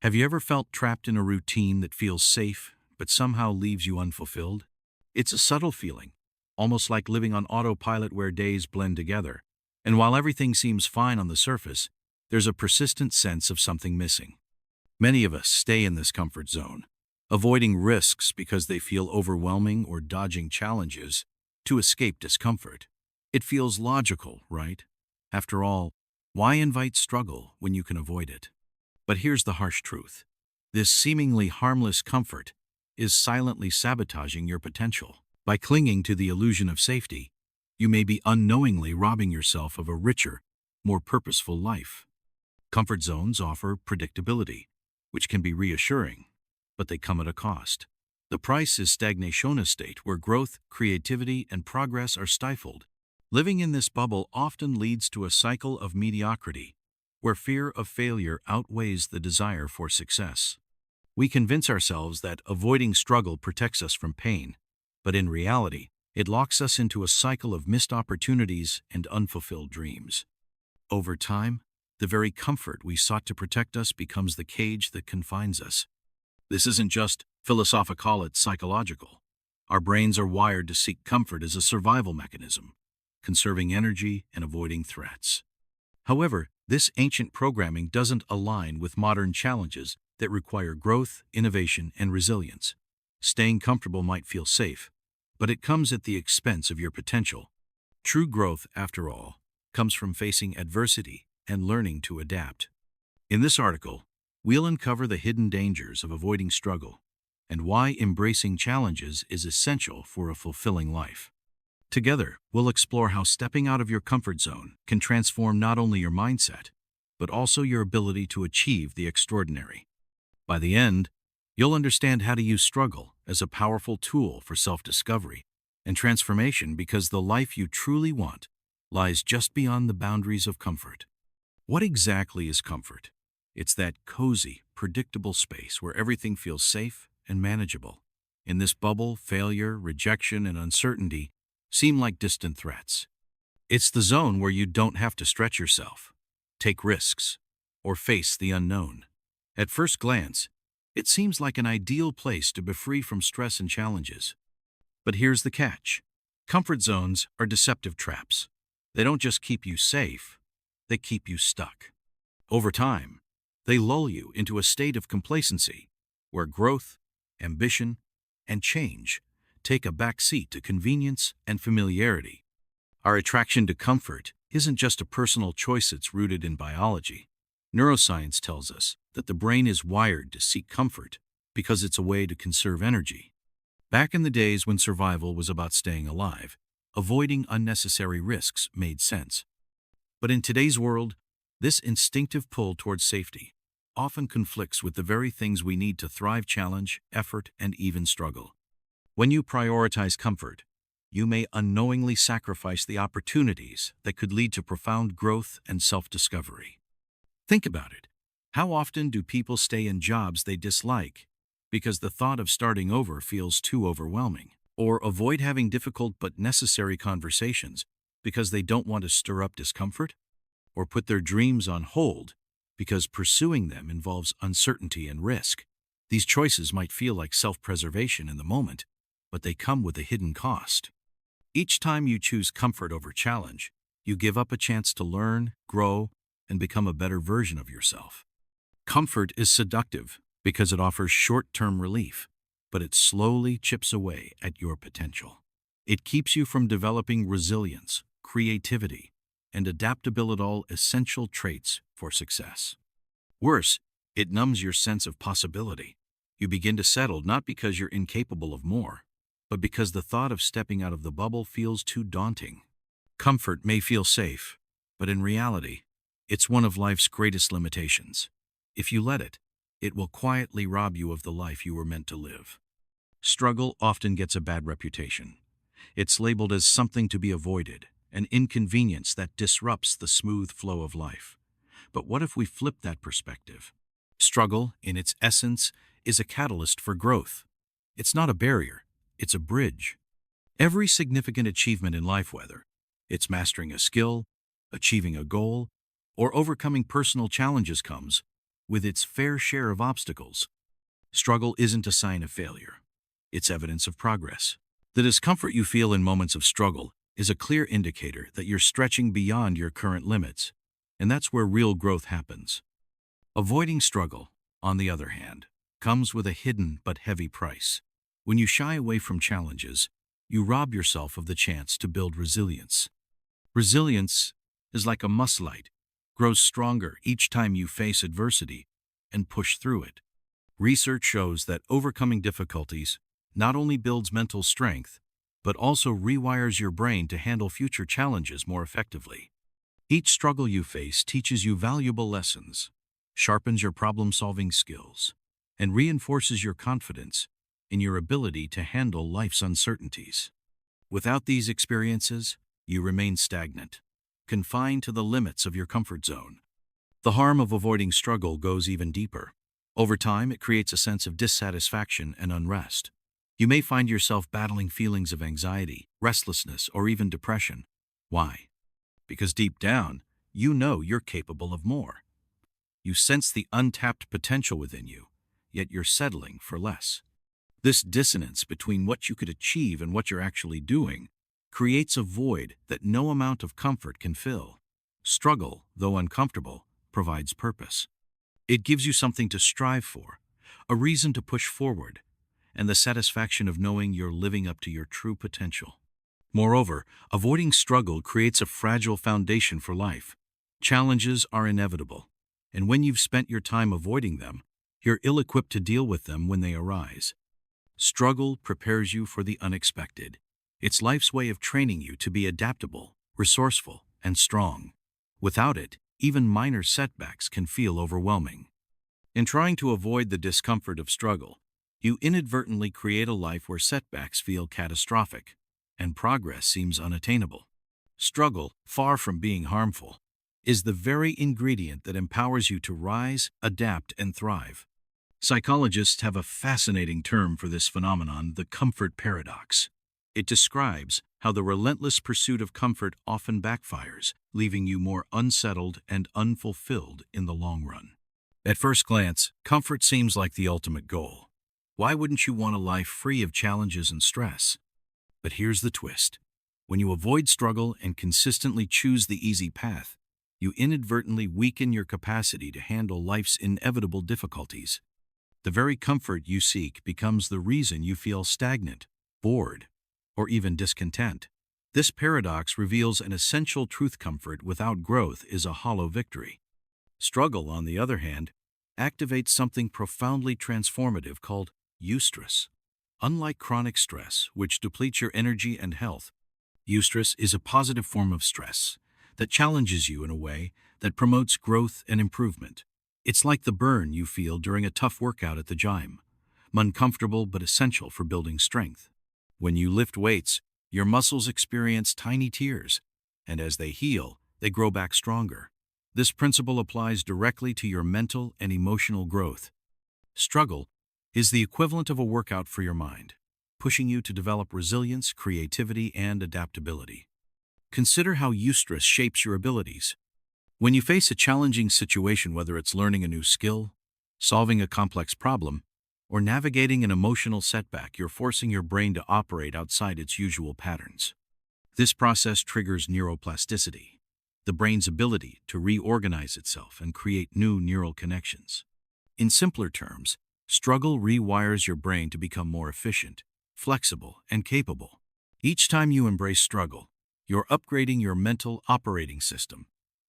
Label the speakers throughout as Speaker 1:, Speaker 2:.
Speaker 1: Have you ever felt trapped in a routine that feels safe, but somehow leaves you unfulfilled? It's a subtle feeling, almost like living on autopilot where days blend together. And while everything seems fine on the surface, there's a persistent sense of something missing. Many of us stay in this comfort zone, avoiding risks because they feel overwhelming or dodging challenges to escape discomfort. It feels logical, right? After all, why invite struggle when you can avoid it? But here's the harsh truth. This seemingly harmless comfort is silently sabotaging your potential. By clinging to the illusion of safety, you may be unknowingly robbing yourself of a richer, more purposeful life. Comfort zones offer predictability, which can be reassuring, but they come at a cost. The price is stagnation, a state where growth, creativity, and progress are stifled. Living in this bubble often leads to a cycle of mediocrity, where fear of failure outweighs the desire for success. We convince ourselves that avoiding struggle protects us from pain, but in reality, it locks us into a cycle of missed opportunities and unfulfilled dreams. Over time, the very comfort we sought to protect us becomes the cage that confines us. This isn't just philosophical, it's psychological. Our brains are wired to seek comfort as a survival mechanism, conserving energy and avoiding threats. However, this ancient programming doesn't align with modern challenges that require growth, innovation, and resilience. Staying comfortable might feel safe, but it comes at the expense of your potential. True growth, after all, comes from facing adversity and learning to adapt. In this article, we'll uncover the hidden dangers of avoiding struggle and why embracing challenges is essential for a fulfilling life. Together, we'll explore how stepping out of your comfort zone can transform not only your mindset, but also your ability to achieve the extraordinary. By the end, you'll understand how to use struggle as a powerful tool for self-discovery and transformation, because the life you truly want lies just beyond the boundaries of comfort. What exactly is comfort? It's that cozy, predictable space where everything feels safe and manageable. In this bubble, failure, rejection, and uncertainty seem like distant threats. It's the zone where you don't have to stretch yourself, take risks, or face the unknown. At first glance, it seems like an ideal place to be free from stress and challenges. But here's the catch. Comfort zones are deceptive traps. They don't just keep you safe, they keep you stuck. Over time, they lull you into a state of complacency where growth, ambition, and change take a back seat to convenience and familiarity. Our attraction to comfort isn't just a personal choice, it's rooted in biology. Neuroscience tells us that the brain is wired to seek comfort because it's a way to conserve energy. Back in the days when survival was about staying alive, avoiding unnecessary risks made sense. But in today's world, this instinctive pull towards safety often conflicts with the very things we need to thrive: challenge, effort, and even struggle. When you prioritize comfort, you may unknowingly sacrifice the opportunities that could lead to profound growth and self-discovery. Think about it. How often do people stay in jobs they dislike because the thought of starting over feels too overwhelming? Or avoid having difficult but necessary conversations because they don't want to stir up discomfort? Or put their dreams on hold because pursuing them involves uncertainty and risk? These choices might feel like self-preservation in the moment, but they come with a hidden cost. Each time you choose comfort over challenge, you give up a chance to learn, grow, and become a better version of yourself. Comfort is seductive because it offers short-term relief, but it slowly chips away at your potential. It keeps you from developing resilience, creativity, and adaptability, all essential traits for success. Worse, it numbs your sense of possibility. You begin to settle not because you're incapable of more, but because the thought of stepping out of the bubble feels too daunting. Comfort may feel safe, but in reality, it's one of life's greatest limitations. If you let it, it will quietly rob you of the life you were meant to live. Struggle often gets a bad reputation. It's labeled as something to be avoided, an inconvenience that disrupts the smooth flow of life. But what if we flip that perspective? Struggle, in its essence, is a catalyst for growth. It's not a barrier, it's a bridge. Every significant achievement in life, whether it's mastering a skill, achieving a goal, or overcoming personal challenges, comes with its fair share of obstacles. Struggle isn't a sign of failure. It's evidence of progress. The discomfort you feel in moments of struggle is a clear indicator that you're stretching beyond your current limits, and that's where real growth happens. Avoiding struggle, on the other hand, comes with a hidden but heavy price. When you shy away from challenges, you rob yourself of the chance to build resilience. Resilience is like a muscleite, grows stronger each time you face adversity and push through it. Research shows that overcoming difficulties not only builds mental strength, but also rewires your brain to handle future challenges more effectively. Each struggle you face teaches you valuable lessons, sharpens your problem-solving skills, and reinforces your confidence in your ability to handle life's uncertainties. Without these experiences, you remain stagnant, confined to the limits of your comfort zone. The harm of avoiding struggle goes even deeper. Over time, it creates a sense of dissatisfaction and unrest. You may find yourself battling feelings of anxiety, restlessness, or even depression. Why? Because deep down, you know you're capable of more. You sense the untapped potential within you, yet you're settling for less. This dissonance between what you could achieve and what you're actually doing creates a void that no amount of comfort can fill. Struggle, though uncomfortable, provides purpose. It gives you something to strive for, a reason to push forward, and the satisfaction of knowing you're living up to your true potential. Moreover, avoiding struggle creates a fragile foundation for life. Challenges are inevitable, and when you've spent your time avoiding them, you're ill-equipped to deal with them when they arise. Struggle prepares you for the unexpected. It's life's way of training you to be adaptable, resourceful, and strong. Without it, even minor setbacks can feel overwhelming. In trying to avoid the discomfort of struggle, you inadvertently create a life where setbacks feel catastrophic and progress seems unattainable. Struggle, far from being harmful, is the very ingredient that empowers you to rise, adapt, and thrive. Psychologists have a fascinating term for this phenomenon, the comfort paradox. It describes how the relentless pursuit of comfort often backfires, leaving you more unsettled and unfulfilled in the long run. At first glance, comfort seems like the ultimate goal. Why wouldn't you want a life free of challenges and stress? But here's the twist. When you avoid struggle and consistently choose the easy path, you inadvertently weaken your capacity to handle life's inevitable difficulties. The very comfort you seek becomes the reason you feel stagnant, bored, or even discontent. This paradox reveals an essential truth: comfort without growth is a hollow victory. Struggle, on the other hand, activates something profoundly transformative called eustress. Unlike chronic stress, which depletes your energy and health, eustress is a positive form of stress that challenges you in a way that promotes growth and improvement. It's like the burn you feel during a tough workout at the gym, uncomfortable but essential for building strength. When you lift weights, your muscles experience tiny tears, and as they heal, they grow back stronger. This principle applies directly to your mental and emotional growth. Struggle is the equivalent of a workout for your mind, pushing you to develop resilience, creativity, and adaptability. Consider how eustress shapes your abilities. When you face a challenging situation, whether it's learning a new skill, solving a complex problem, or navigating an emotional setback, you're forcing your brain to operate outside its usual patterns. This process triggers neuroplasticity, the brain's ability to reorganize itself and create new neural connections. In simpler terms, struggle rewires your brain to become more efficient, flexible, and capable. Each time you embrace struggle, you're upgrading your mental operating system,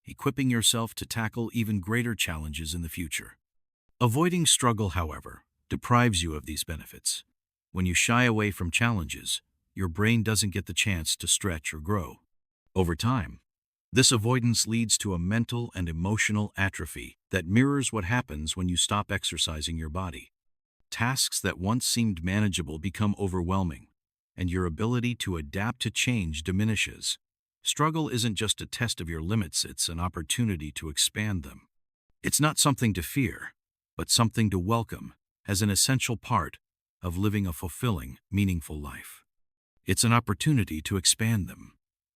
Speaker 1: equipping yourself to tackle even greater challenges in the future. Avoiding struggle, however, deprives you of these benefits. When you shy away from challenges, your brain doesn't get the chance to stretch or grow. Over time, this avoidance leads to a mental and emotional atrophy that mirrors what happens when you stop exercising your body. Tasks that once seemed manageable become overwhelming, and your ability to adapt to change diminishes. Struggle isn't just a test of your limits, it's an opportunity to expand them. It's not something to fear, but something to welcome as an essential part of living a fulfilling, meaningful life. It's an opportunity to expand them.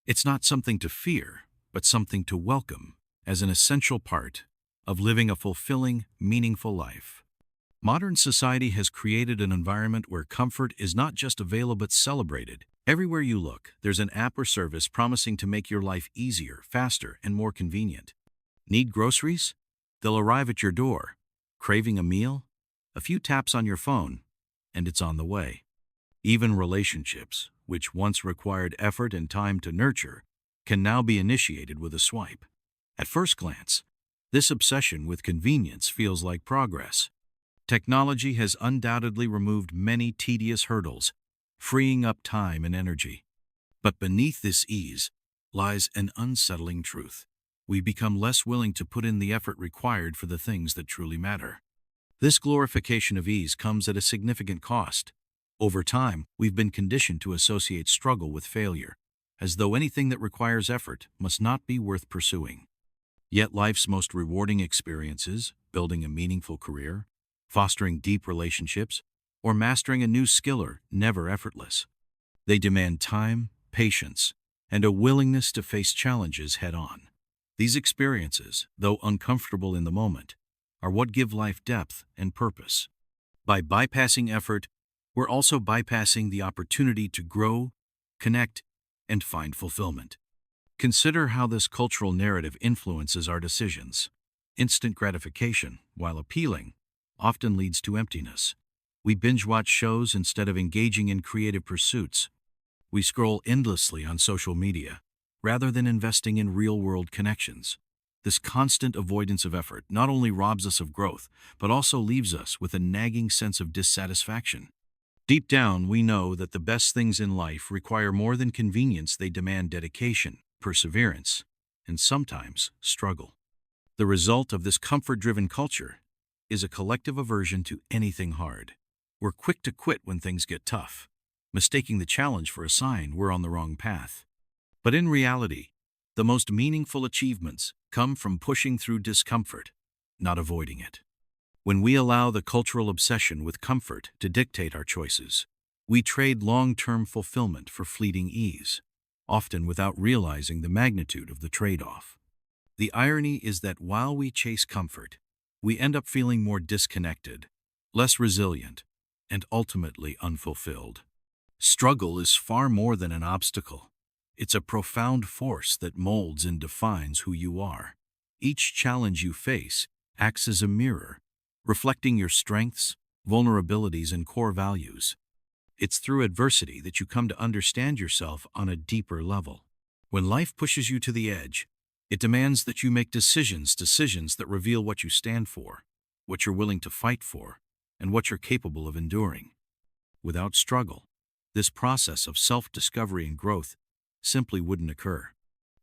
Speaker 1: It's not something to fear, but something to welcome as an essential part of living a fulfilling, meaningful life. Modern society has created an environment where comfort is not just available but celebrated. Everywhere you look, there's an app or service promising to make your life easier, faster, and more convenient. Need groceries? They'll arrive at your door. Craving a meal? A few taps on your phone, and it's on the way. Even relationships, which once required effort and time to nurture, can now be initiated with a swipe. At first glance, this obsession with convenience feels like progress. Technology has undoubtedly removed many tedious hurdles, freeing up time and energy. But beneath this ease lies an unsettling truth. We become less willing to put in the effort required for the things that truly matter. This glorification of ease comes at a significant cost. Over time, we've been conditioned to associate struggle with failure, as though anything that requires effort must not be worth pursuing. Yet life's most rewarding experiences, building a meaningful career, fostering deep relationships, or mastering a new skill are never effortless. They demand time, patience, and a willingness to face challenges head-on. These experiences, though uncomfortable in the moment, are what give life depth and purpose. By bypassing effort, we're also bypassing the opportunity to grow, connect, and find fulfillment. Consider how this cultural narrative influences our decisions. Instant gratification, while appealing, often leads to emptiness. We binge-watch shows instead of engaging in creative pursuits. We scroll endlessly on social media, rather than investing in real-world connections. This constant avoidance of effort not only robs us of growth, but also leaves us with a nagging sense of dissatisfaction. Deep down, we know that the best things in life require more than convenience. They demand dedication, perseverance, and sometimes struggle. The result of this comfort-driven culture is a collective aversion to anything hard. We're quick to quit when things get tough, mistaking the challenge for a sign we're on the wrong path. But in reality, the most meaningful achievements come from pushing through discomfort, not avoiding it. When we allow the cultural obsession with comfort to dictate our choices, we trade long-term fulfillment for fleeting ease, often without realizing the magnitude of the trade-off. The irony is that while we chase comfort, we end up feeling more disconnected, less resilient, and ultimately unfulfilled. Struggle is far more than an obstacle. It's a profound force that molds and defines who you are. Each challenge you face acts as a mirror, reflecting your strengths, vulnerabilities, and core values. It's through adversity that you come to understand yourself on a deeper level. When life pushes you to the edge, it demands that you make decisions that reveal what you stand for, what you're willing to fight for, and what you're capable of enduring. Without struggle, this process of self-discovery and growth simply wouldn't occur.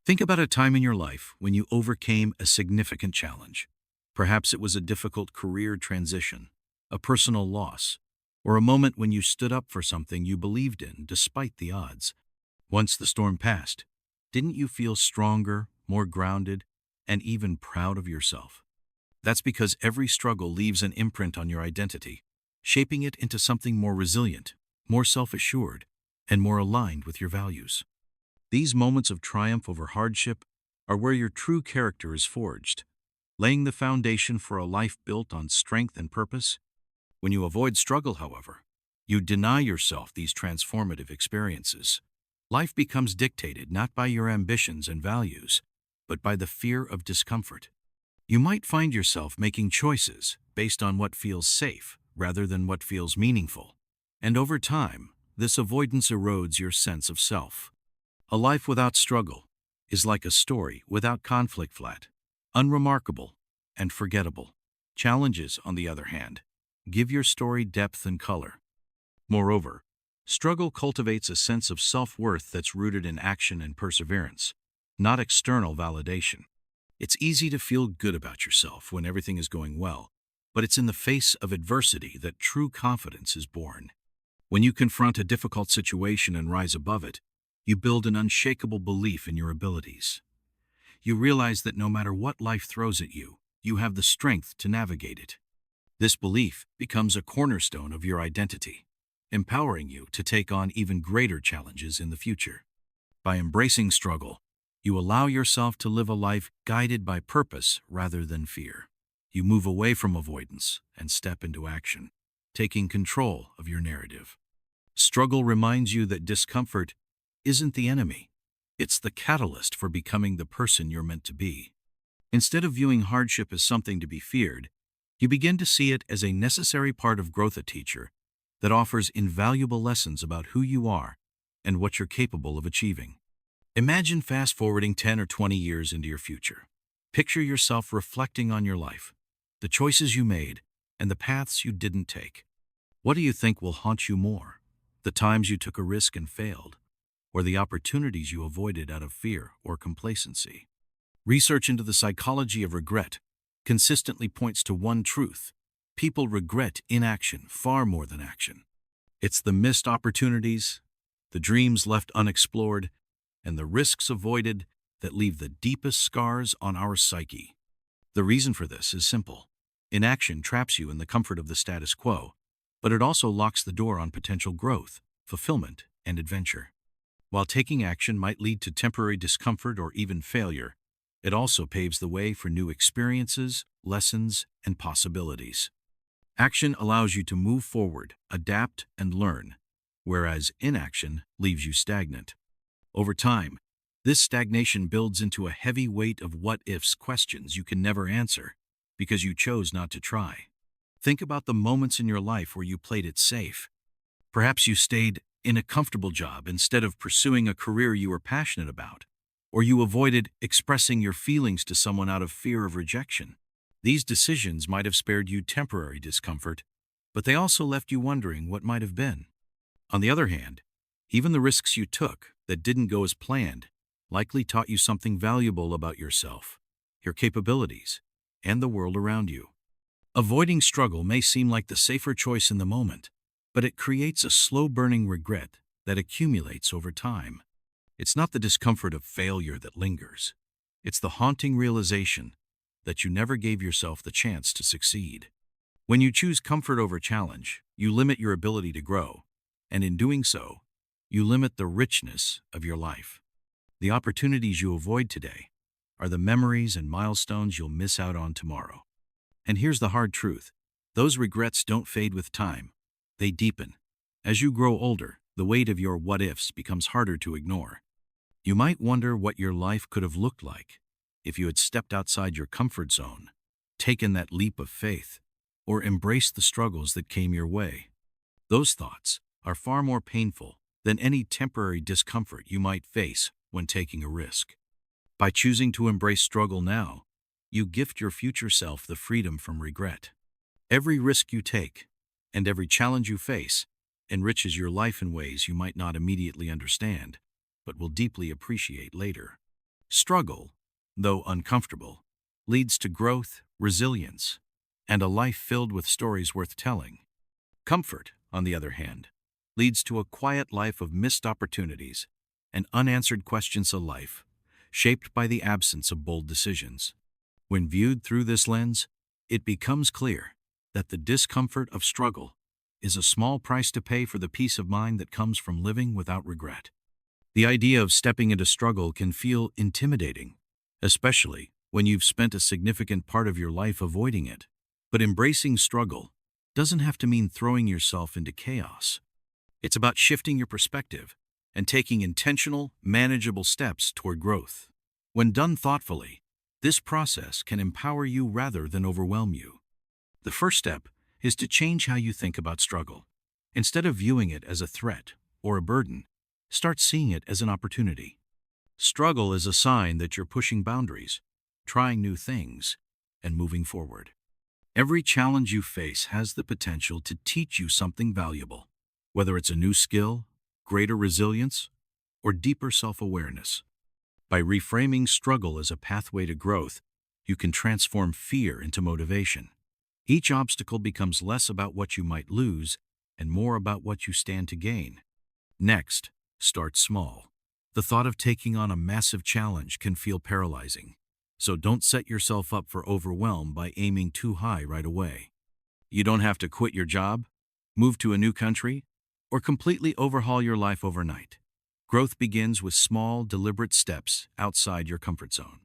Speaker 1: Think about a time in your life when you overcame a significant challenge. Perhaps it was a difficult career transition, a personal loss, or a moment when you stood up for something you believed in despite the odds. Once the storm passed, didn't you feel stronger, more grounded, and even proud of yourself? That's because every struggle leaves an imprint on your identity, shaping it into something more resilient, more self-assured, and more aligned with your values. These moments of triumph over hardship are where your true character is forged, laying the foundation for a life built on strength and purpose. When you avoid struggle, however, you deny yourself these transformative experiences. Life becomes dictated not by your ambitions and values, but by the fear of discomfort. You might find yourself making choices based on what feels safe rather than what feels meaningful. And over time, this avoidance erodes your sense of self. A life without struggle is like a story without conflict, flat, unremarkable, and forgettable. Challenges, on the other hand, give your story depth and color. Moreover, struggle cultivates a sense of self-worth that's rooted in action and perseverance, not external validation. It's easy to feel good about yourself when everything is going well, but it's in the face of adversity that true confidence is born. When you confront a difficult situation and rise above it, you build an unshakable belief in your abilities. You realize that no matter what life throws at you, you have the strength to navigate it. This belief becomes a cornerstone of your identity, empowering you to take on even greater challenges in the future. By embracing struggle, you allow yourself to live a life guided by purpose rather than fear. You move away from avoidance and step into action, taking control of your narrative. Struggle reminds you that discomfort isn't the enemy. It's the catalyst for becoming the person you're meant to be. Instead of viewing hardship as something to be feared, you begin to see it as a necessary part of growth, a teacher that offers invaluable lessons about who you are and what you're capable of achieving. Imagine fast-forwarding 10 or 20 years into your future. Picture yourself reflecting on your life, the choices you made, and the paths you didn't take. What do you think will haunt you more? The times you took a risk and failed, or the opportunities you avoided out of fear or complacency? Research into the psychology of regret consistently points to one truth: people regret inaction far more than action. It's the missed opportunities, the dreams left unexplored, and the risks avoided that leave the deepest scars on our psyche. The reason for this is simple. Inaction traps you in the comfort of the status quo, but it also locks the door on potential growth, fulfillment, and adventure. While taking action might lead to temporary discomfort or even failure, it also paves the way for new experiences, lessons, and possibilities. Action allows you to move forward, adapt, and learn, whereas inaction leaves you stagnant. Over time, this stagnation builds into a heavy weight of what-ifs, questions you can never answer because you chose not to try. Think about the moments in your life where you played it safe. Perhaps you stayed in a comfortable job instead of pursuing a career you were passionate about, or you avoided expressing your feelings to someone out of fear of rejection. These decisions might have spared you temporary discomfort, but they also left you wondering what might have been. On the other hand, even the risks you took that didn't go as planned likely taught you something valuable about yourself, your capabilities, and the world around you. Avoiding struggle may seem like the safer choice in the moment, but it creates a slow-burning regret that accumulates over time. It's not the discomfort of failure that lingers. It's the haunting realization that you never gave yourself the chance to succeed. When you choose comfort over challenge, you limit your ability to grow, and in doing so, you limit the richness of your life. The opportunities you avoid today are the memories and milestones you'll miss out on tomorrow. And here's the hard truth: those regrets don't fade with time. They deepen. As you grow older, the weight of your what-ifs becomes harder to ignore. You might wonder what your life could have looked like if you had stepped outside your comfort zone, taken that leap of faith, or embraced the struggles that came your way. Those thoughts are far more painful than any temporary discomfort you might face when taking a risk. By choosing to embrace struggle now, you gift your future self the freedom from regret. Every risk you take and every challenge you face enriches your life in ways you might not immediately understand, but will deeply appreciate later. Struggle, though uncomfortable, leads to growth, resilience, and a life filled with stories worth telling. Comfort, on the other hand, leads to a quiet life of missed opportunities and unanswered questions, a life shaped by the absence of bold decisions. When viewed through this lens, it becomes clear that the discomfort of struggle is a small price to pay for the peace of mind that comes from living without regret. The idea of stepping into struggle can feel intimidating, especially when you've spent a significant part of your life avoiding it. But embracing struggle doesn't have to mean throwing yourself into chaos. It's about shifting your perspective and taking intentional, manageable steps toward growth. When done thoughtfully, this process can empower you rather than overwhelm you. The first step is to change how you think about struggle. Instead of viewing it as a threat or a burden, start seeing it as an opportunity. Struggle is a sign that you're pushing boundaries, trying new things, and moving forward. Every challenge you face has the potential to teach you something valuable, whether it's a new skill, greater resilience, or deeper self-awareness. By reframing struggle as a pathway to growth, you can transform fear into motivation. Each obstacle becomes less about what you might lose and more about what you stand to gain. Next, start small. The thought of taking on a massive challenge can feel paralyzing, so don't set yourself up for overwhelm by aiming too high right away. You don't have to quit your job, move to a new country, or completely overhaul your life overnight. Growth begins with small, deliberate steps outside your comfort zone.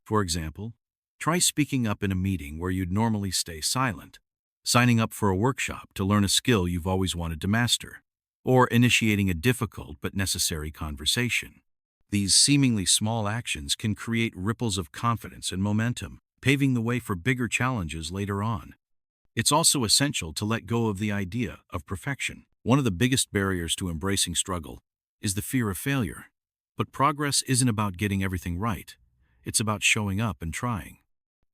Speaker 1: For example, Try speaking up in a meeting where you'd normally stay silent, signing up for a workshop to learn a skill you've always wanted to master, or initiating a difficult but necessary conversation. These seemingly small actions can create ripples of confidence and momentum, paving the way for bigger challenges later on. It's also essential to let go of the idea of perfection. One of the biggest barriers to embracing struggle is the fear of failure. But progress isn't about getting everything right. It's about showing up and trying.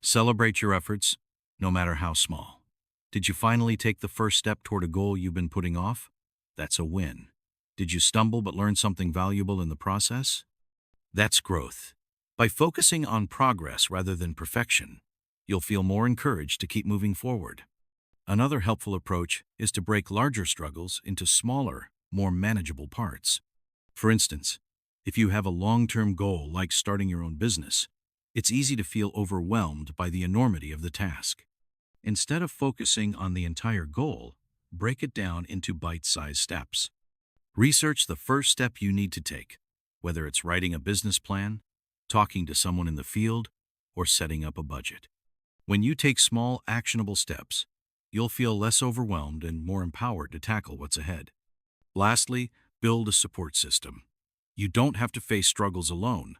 Speaker 1: Celebrate your efforts, no matter how small. Did you finally take the first step toward a goal you've been putting off? That's a win. Did you stumble but learn something valuable in the process? That's growth. By focusing on progress rather than perfection, you'll feel more encouraged to keep moving forward. Another helpful approach is to break larger struggles into smaller, more manageable parts. For instance, if you have a long-term goal like starting your own business, it's easy to feel overwhelmed by the enormity of the task. Instead of focusing on the entire goal, break it down into bite-sized steps. Research the first step you need to take, whether it's writing a business plan, talking to someone in the field, or setting up a budget. When you take small, actionable steps, you'll feel less overwhelmed and more empowered to tackle what's ahead. Lastly, build a support system. You don't have to face struggles alone.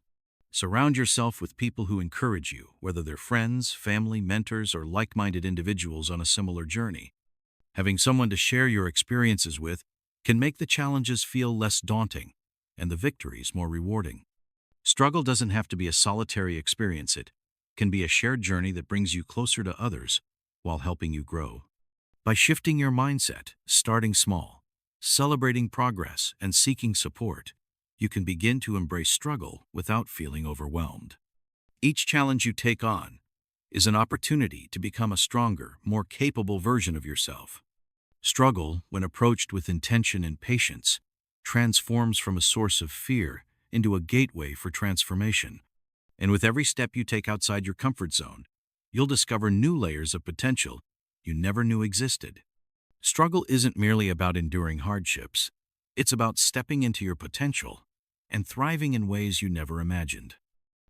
Speaker 1: Surround yourself with people who encourage you, whether they're friends, family, mentors, or like-minded individuals on a similar journey. Having someone to share your experiences with can make the challenges feel less daunting and the victories more rewarding. Struggle doesn't have to be a solitary experience. It can be a shared journey that brings you closer to others while helping you grow. By shifting your mindset, starting small, celebrating progress, and seeking support, you can begin to embrace struggle without feeling overwhelmed. Each challenge you take on is an opportunity to become a stronger, more capable version of yourself. Struggle, when approached with intention and patience, transforms from a source of fear into a gateway for transformation. And with every step you take outside your comfort zone, you'll discover new layers of potential you never knew existed. Struggle isn't merely about enduring hardships. It's about stepping into your potential and thriving in ways you never imagined.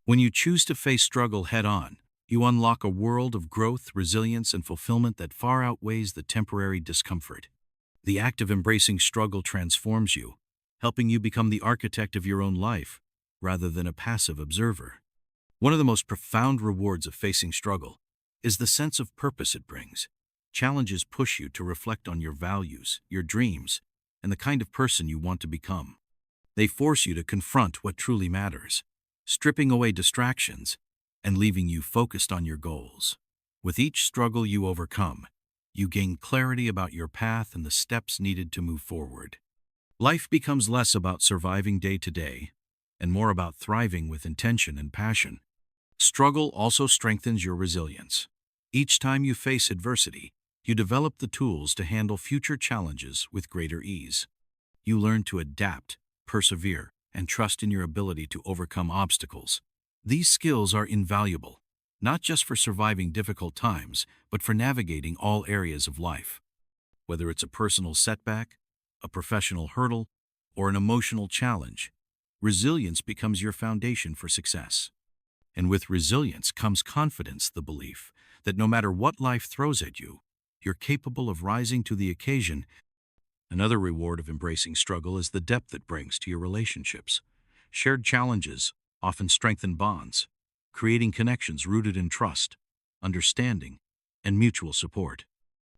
Speaker 1: When you choose to face struggle head-on, you unlock a world of growth, resilience, and fulfillment that far outweighs the temporary discomfort. The act of embracing struggle transforms you, helping you become the architect of your own life rather than a passive observer. One of the most profound rewards of facing struggle is the sense of purpose it brings. Challenges push you to reflect on your values, your dreams, and the kind of person you want to become. They force you to confront what truly matters, stripping away distractions and leaving you focused on your goals. With each struggle you overcome, you gain clarity about your path and the steps needed to move forward. Life becomes less about surviving day to day and more about thriving with intention and passion. Struggle also strengthens your resilience. Each time you face adversity, you develop the tools to handle future challenges with greater ease. You learn to adapt, persevere, and trust in your ability to overcome obstacles. These skills are invaluable, not just for surviving difficult times, but for navigating all areas of life. Whether it's a personal setback, a professional hurdle, or an emotional challenge, resilience becomes your foundation for success. And with resilience comes confidence, the belief that no matter what life throws at you, you're capable of rising to the occasion. Another reward of embracing struggle is the depth it brings to your relationships. Shared challenges often strengthen bonds, creating connections rooted in trust, understanding, and mutual support.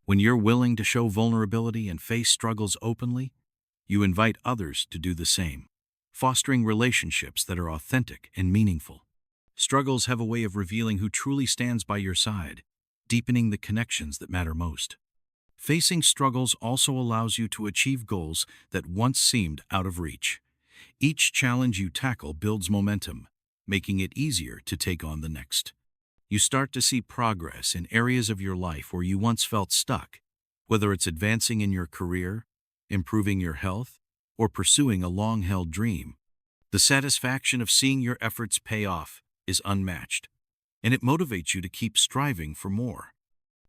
Speaker 1: When you're willing to show vulnerability and face struggles openly, you invite others to do the same, fostering relationships that are authentic and meaningful. Struggles have a way of revealing who truly stands by your side, deepening the connections that matter most. Facing struggles also allows you to achieve goals that once seemed out of reach. Each challenge you tackle builds momentum, making it easier to take on the next. You start to see progress in areas of your life where you once felt stuck, whether it's advancing in your career, improving your health, or pursuing a long-held dream. The satisfaction of seeing your efforts pay off is unmatched, and it motivates you to keep striving for more.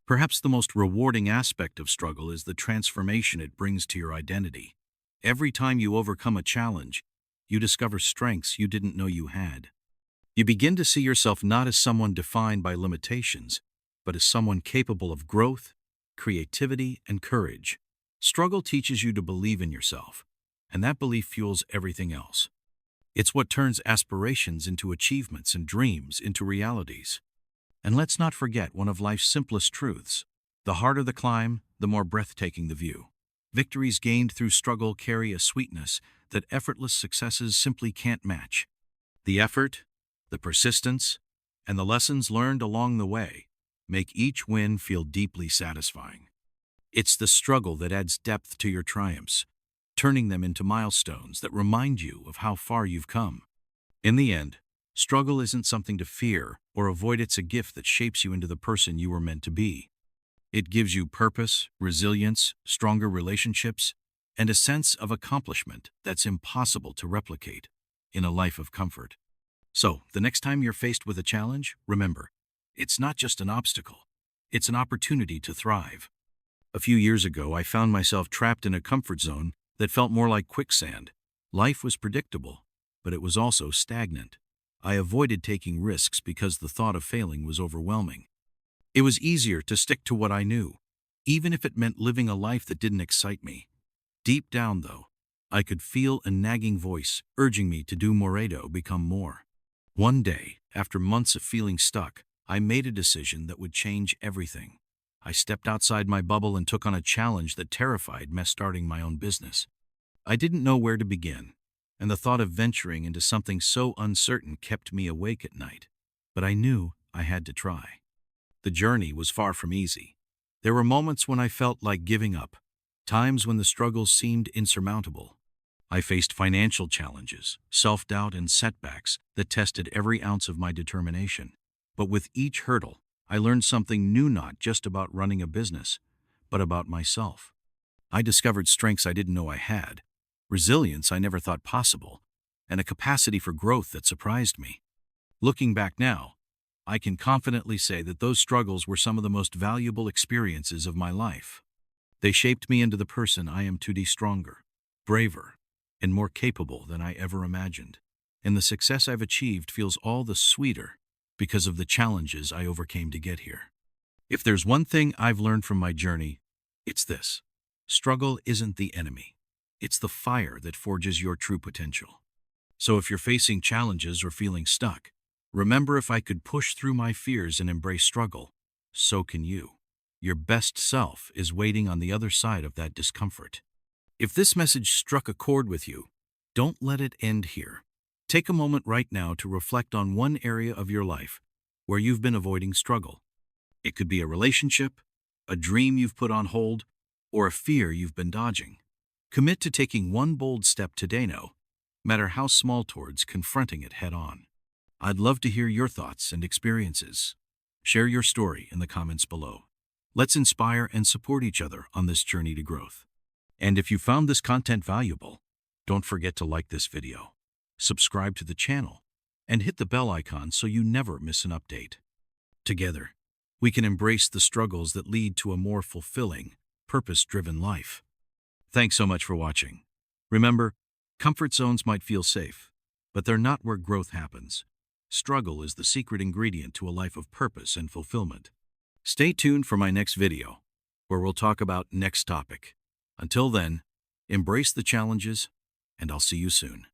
Speaker 1: Perhaps the most rewarding aspect of struggle is the transformation it brings to your identity. Every time you overcome a challenge, you discover strengths you didn't know you had. You begin to see yourself not as someone defined by limitations, but as someone capable of growth, creativity, and courage. Struggle teaches you to believe in yourself, and that belief fuels everything else. It's what turns aspirations into achievements and dreams into realities. And let's not forget one of life's simplest truths. The harder the climb, the more breathtaking the view. Victories gained through struggle carry a sweetness that effortless successes simply can't match. The effort, the persistence, and the lessons learned along the way make each win feel deeply satisfying. It's the struggle that adds depth to your triumphs, turning them into milestones that remind you of how far you've come. In the end, struggle isn't something to fear or avoid, it's a gift that shapes you into the person you were meant to be. It gives you purpose, resilience, stronger relationships, and a sense of accomplishment that's impossible to replicate in a life of comfort. So, the next time you're faced with a challenge, remember, it's not just an obstacle, it's an opportunity to thrive. A few years ago, I found myself trapped in a comfort zone that felt more like quicksand. Life was predictable, but it was also stagnant. I avoided taking risks because the thought of failing was overwhelming. It was easier to stick to what I knew, even if it meant living a life that didn't excite me. Deep down, though, I could feel a nagging voice urging me to do more, become more. One day, after months of feeling stuck, I made a decision that would change everything. I stepped outside my bubble and took on a challenge that terrified me, starting my own business. I didn't know where to begin, and the thought of venturing into something so uncertain kept me awake at night. But I knew I had to try. The journey was far from easy. There were moments when I felt like giving up, times when the struggles seemed insurmountable. I faced financial challenges, self-doubt, and setbacks that tested every ounce of my determination. But with each hurdle, I learned something new, not just about running a business, but about myself. I discovered strengths I didn't know I had, resilience I never thought possible, and a capacity for growth that surprised me. Looking back now, I can confidently say that those struggles were some of the most valuable experiences of my life. They shaped me into the person I am today, stronger, braver, and more capable than I ever imagined. And the success I've achieved feels all the sweeter because of the challenges I overcame to get here. If there's one thing I've learned from my journey, it's this: struggle isn't the enemy. It's the fire that forges your true potential. So if you're facing challenges or feeling stuck, remember, if I could push through my fears and embrace struggle, so can you. Your best self is waiting on the other side of that discomfort. If this message struck a chord with you, don't let it end here. Take a moment right now to reflect on one area of your life where you've been avoiding struggle. It could be a relationship, a dream you've put on hold, or a fear you've been dodging. Commit to taking one bold step today, no matter how small, towards confronting it head on. I'd love to hear your thoughts and experiences. Share your story in the comments below. Let's inspire and support each other on this journey to growth. And if you found this content valuable, don't forget to like this video, subscribe to the channel, and hit the bell icon so you never miss an update. Together, we can embrace the struggles that lead to a more fulfilling, purpose-driven life. Thanks so much for watching. Remember, comfort zones might feel safe, but they're not where growth happens. Struggle is the secret ingredient to a life of purpose and fulfillment. Stay tuned for my next video, where we'll talk about next topic. Until then, embrace the challenges, and I'll see you soon.